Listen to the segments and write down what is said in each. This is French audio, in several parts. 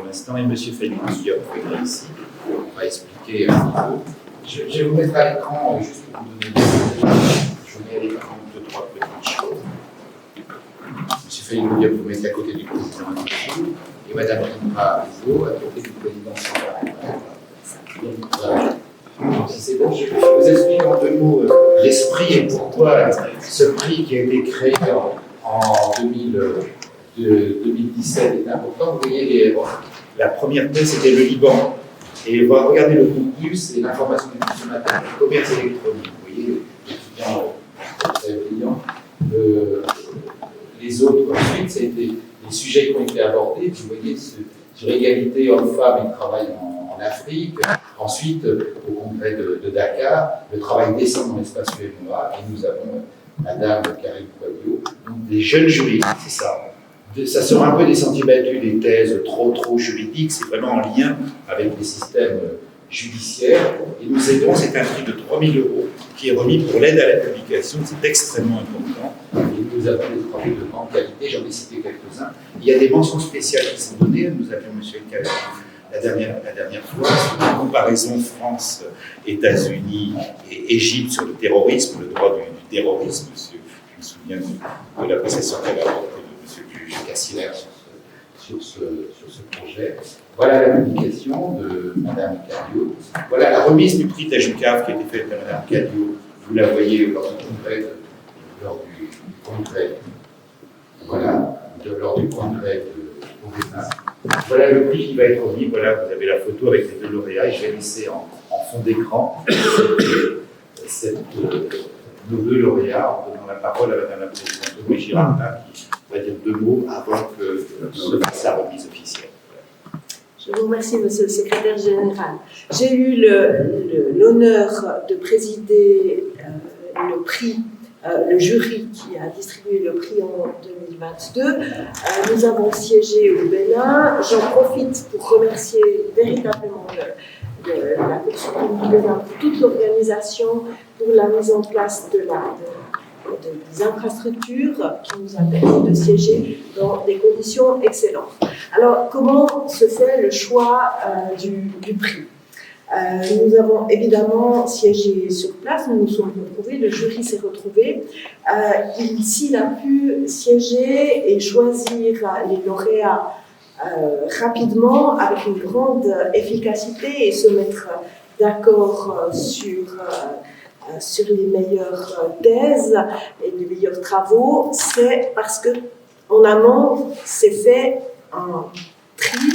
l'instant, et M. Félix qui a venir ici. On va expliquer un petit peu. Je vais vous mettre à l'écran, juste pour vous donner des idées. Je vous mets à l'écran deux, trois petites choses. M. Félix vous mettez à côté du président Antichy, et Mme Rindra Rizzo à côté du président Sandra. Voilà. Si c'est bon, je vous explique en deux mots l'esprit et pourquoi ce prix qui a été créé en 2017 est important. Vous voyez, la première thèse, c'était le Liban. Et regardez le contenu, c'est l'information des consommateurs, le commerce électronique. Vous voyez, très brillant. Les autres, ensuite, ça a été les sujets qui ont été abordés. Vous voyez, sur égalité hommes-femmes et travail en Afrique. Ensuite, au congrès de Dakar, le travail décent dans l'espace UMOA, et nous avons Madame Karine Poignot, donc des jeunes juristes, c'est ça. Ça sort un peu des sentiers battus, des thèses trop juridiques, c'est vraiment en lien avec les systèmes judiciaires. Et nous aidons, c'est un prix de 3 000 € qui est remis pour l'aide à la publication, c'est extrêmement important. Et nous avons des travaux de grande qualité, j'en ai cité quelques-uns. Il y a des mentions spéciales qui sont données, nous avions M. Calais la dernière fois, sur la comparaison France, États-Unis et Égypte sur le terrorisme, le droit du terrorisme. Je me souviens de l'appréciation qu'elle a apportée de M. Juge Cassiner sur ce projet. Voilà la publication de Mme Cadio. Voilà la remise du prix Tajucaf qui a été faite par Mme Cadio. Vous la voyez lors du congrès. Voilà, lors du congrès au Bénin. Voilà le prix qui va être remis. Voilà, vous avez la photo avec les deux lauréats. Et je vais laisser en fond d'écran nos deux lauréats en donnant la parole à Mme la présidente Louis Girardin qui va dire deux mots avant que se fasse sa remise officielle. Je vous remercie, Monsieur le Secrétaire Général. J'ai eu l'honneur de présider le prix, le jury qui a distribué le prix en 2022. Nous avons siégé au Bénin. J'en profite pour remercier véritablement la Cour suprême du Bénin pour toute l'organisation, pour la mise en place des infrastructures qui nous a permis de siéger dans des conditions excellentes. Alors, comment se fait le choix du prix ? Nous avons évidemment siégé sur place, nous nous sommes retrouvés, le jury s'est retrouvé. S'il a pu siéger et choisir les lauréats rapidement, avec une grande efficacité et se mettre d'accord sur les meilleures thèses et les meilleurs travaux, c'est parce qu'en amont, c'est fait un tri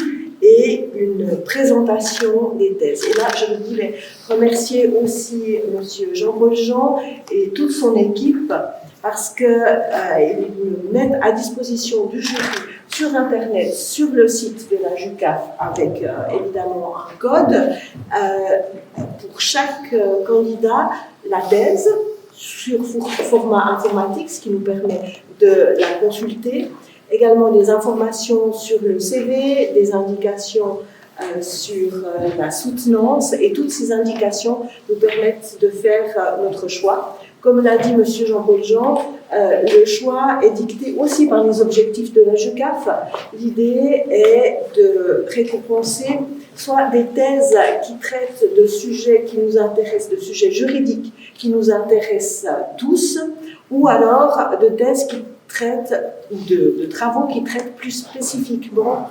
et une présentation des thèses. Et là, je voulais remercier aussi M. Jean-Paul Jean et toute son équipe parce qu'ils nous mettent à disposition du jury sur Internet, sur le site de la JUCAF, avec évidemment un code, pour chaque candidat, la thèse sur format informatique, ce qui nous permet de la consulter. Également des informations sur le CV, des indications sur la soutenance, et toutes ces indications nous permettent de faire notre choix. Comme l'a dit M. Jean-Paul Jean, le choix est dicté aussi par les objectifs de la JUCAF. L'idée est de récompenser soit des thèses qui traitent de sujets qui nous intéressent, de sujets juridiques qui nous intéressent tous, ou alors de thèses qui traitent, de travaux qui traitent plus spécifiquement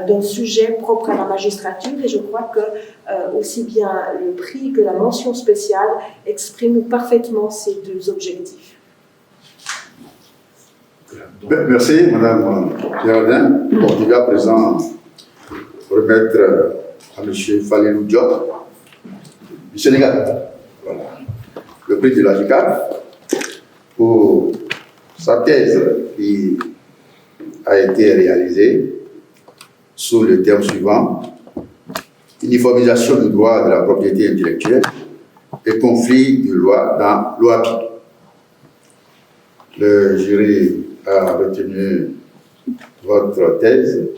d'un sujet propre à la magistrature, et je crois que aussi bien le prix que la mention spéciale expriment parfaitement ces deux objectifs. Merci, Madame Girardin. Il est à présent remettre à M. Falilou Diop du Sénégal. Voilà. Le prix de la JUCAF pour sa thèse qui a été réalisée sous le terme suivant: uniformisation du droit de la propriété intellectuelle et conflit de loi dans l'OAPI. Le jury a retenu votre thèse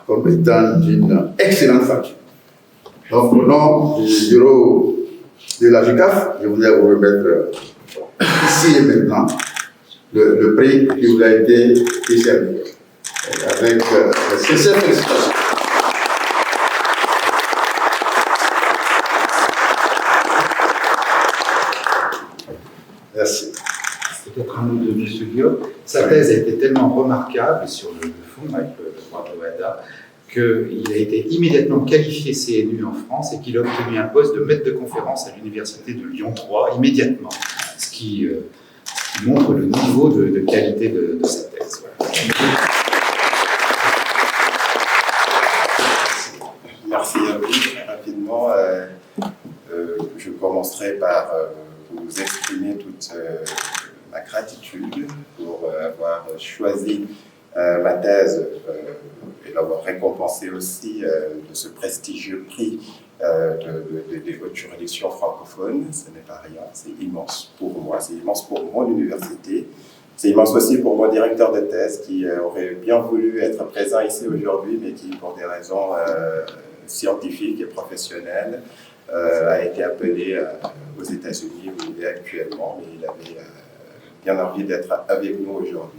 comme étant d'une excellente facture. Donc, au nom du bureau de la JUCAF, je voudrais vous remettre ici et maintenant le prix qui vous a été décerné. Avec sincère félicitations. thèse a été tellement remarquable sur le fond, avec le droit de l'OHADA, qu'il a été immédiatement qualifié CNU en France et qu'il a obtenu un poste de maître de conférence à l'université de Lyon 3 immédiatement, ce qui montre le niveau de qualité de sa thèse. Voilà. Merci à vous. Très rapidement, je commencerai par vous exprimer toute ma gratitude pour avoir choisi ma thèse et l'avoir récompensée aussi de ce prestigieux prix des hautes juridictions francophones. Ce n'est pas rien, c'est immense pour moi, c'est immense pour mon université. C'est immense aussi pour mon directeur de thèse qui aurait bien voulu être présent ici aujourd'hui, mais qui, pour des raisons scientifiques et professionnelles, a été appelé aux États-Unis où il est actuellement, mais il avait bien envie d'être avec nous aujourd'hui.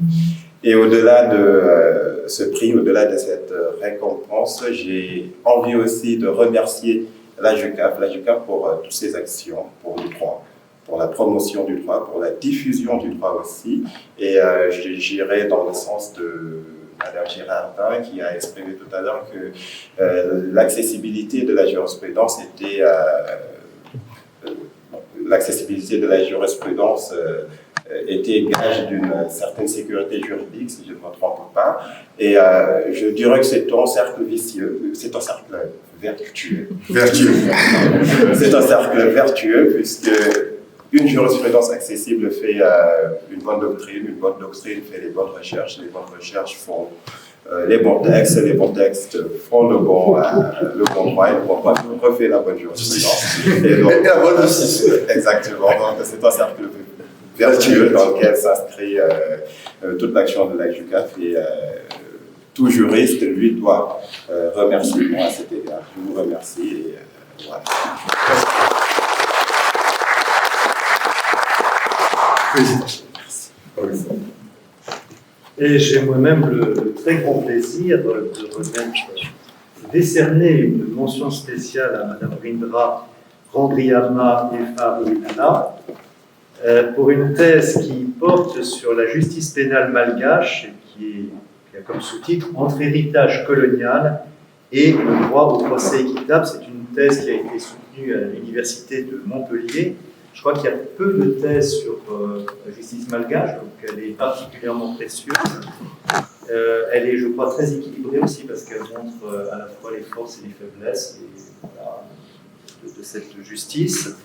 Et au-delà de ce prix, au-delà de cette récompense, j'ai envie aussi de remercier la JUCAF pour toutes ses actions pour le droit, pour la promotion du droit, pour la diffusion du droit aussi. Et j'irai dans le sens de Madame Girardin qui a exprimé tout à l'heure que l'accessibilité de la jurisprudence était gage d'une certaine sécurité juridique, si je ne me trompe pas. Et je dirais que c'est un cercle vicieux, c'est un cercle vertueux. C'est un cercle vertueux puisque une jurisprudence accessible fait une bonne doctrine fait les bonnes recherches font les bons textes font le bon droit, et le bon droit refait la bonne jurisprudence. Et donc, la bonne justice. Exactement, donc c'est un cercle vertueux dans lequel s'inscrit toute l'action de la JUCAF et tout juriste, lui, doit remercier moi à cet égard. Je vous remercie et voilà. Merci. Et j'ai moi-même le très grand plaisir de décerner une mention spéciale à Madame Rindra Randriama Effa Ruinana pour une thèse qui porte sur la justice pénale malgache et qui a comme sous-titre « Entre héritage colonial et le droit au procès équitable ». C'est une thèse qui a été soutenue à l'université de Montpellier. Je crois qu'il y a peu de thèses sur la justice malgache, donc elle est particulièrement précieuse. Elle est, je crois, très équilibrée aussi parce qu'elle montre à la fois les forces et les faiblesses de cette justice.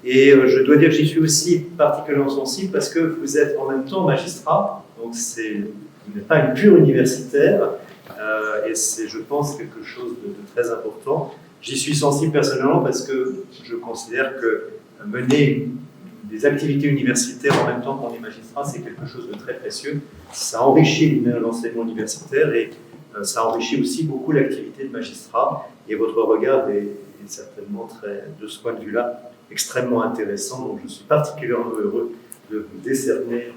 Et je dois dire que j'y suis aussi particulièrement sensible parce que vous êtes en même temps magistrat, donc vous n'êtes pas une pure universitaire, et c'est, je pense, quelque chose de très important. J'y suis sensible personnellement parce que je considère que mener des activités universitaires en même temps qu'on est magistrat, c'est quelque chose de très précieux. Ça enrichit l'enseignement universitaire et ça enrichit aussi beaucoup l'activité de magistrat. Et votre regard est certainement, de ce point de vue-là, extrêmement intéressant. Donc je suis particulièrement heureux de vous décerner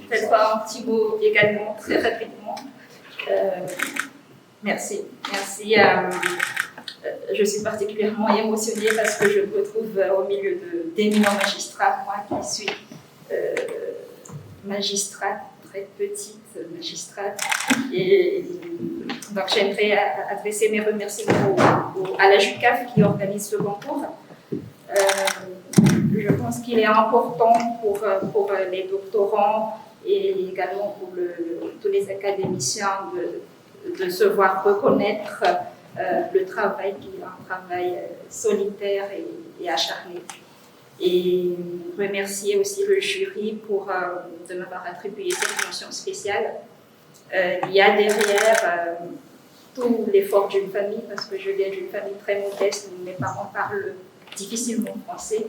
Peut-être pas un petit mot également, très rapidement. Merci. Je suis particulièrement émotionnée parce que je me retrouve au milieu d'éminents magistrats, moi qui suis magistrate, très petite magistrate. Et donc j'aimerais adresser mes remerciements à la JUCAF qui organise ce concours. Je pense qu'il est important pour les doctorants et également pour tous les académiciens de se voir reconnaître le travail qui est un travail solitaire et acharné. Et remercier aussi le jury de m'avoir attribué cette mention spéciale. Il y a derrière tout l'effort d'une famille, parce que je viens d'une famille très modeste où mes parents parlent difficilement français.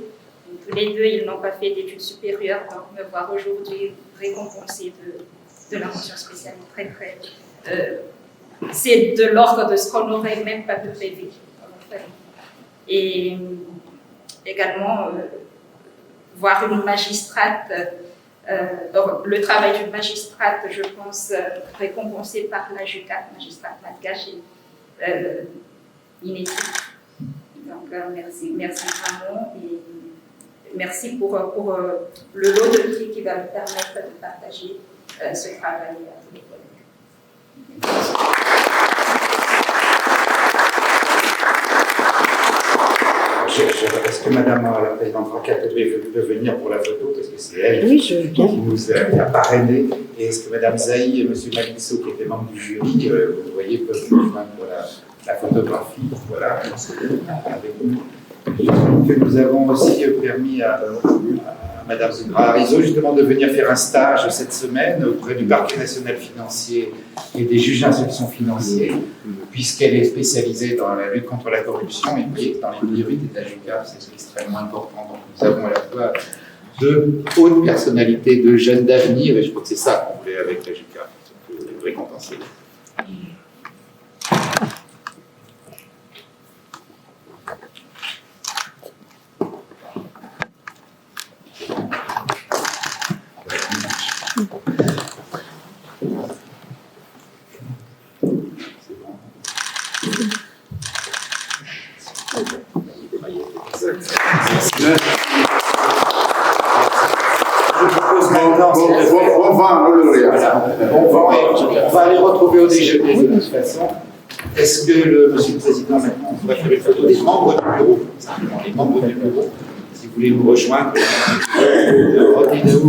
Tous les deux, ils n'ont pas fait d'études supérieures, donc me voir aujourd'hui récompensé de la mention spéciale très c'est de l'ordre de ce qu'on n'aurait même pas pu rêver. Et également voir une magistrate Donc, le travail d'une magistrate, je pense, récompensé par la JUCAP, magistrate malgache, inédit. Donc, merci vraiment et merci pour le lot de prix qui va me permettre de partager ce travail à tous les collègues. Est-ce que Madame la Présidente Raquel peut venir pour la photo, parce que c'est elle qui nous a parrainé. Et est-ce que Madame Zaï et Monsieur Malisso, qui étaient membres du jury, vous voyez, peuvent nous joindre pour la photographie, voilà, avec nous. Que nous avons aussi permis à Madame Zubra Arizo justement de venir faire un stage cette semaine auprès du Parquet national financier et des juges d'instruction financiers, puisqu'elle est spécialisée dans la lutte contre la corruption et puis dans les priorités de la JUCAP, c'est extrêmement important. Donc nous avons à la fois de hautes personnalités, de jeunes d'avenir, et je crois que c'est ça qu'on voulait avec la JUCAP, récompenser. On va aller retrouver au déjeuner de toute façon. Est-ce que Monsieur le Président, maintenant, on va faire une photo des membres du bureau, simplement les membres du bureau, si vous voulez nous rejoindre, revenez de où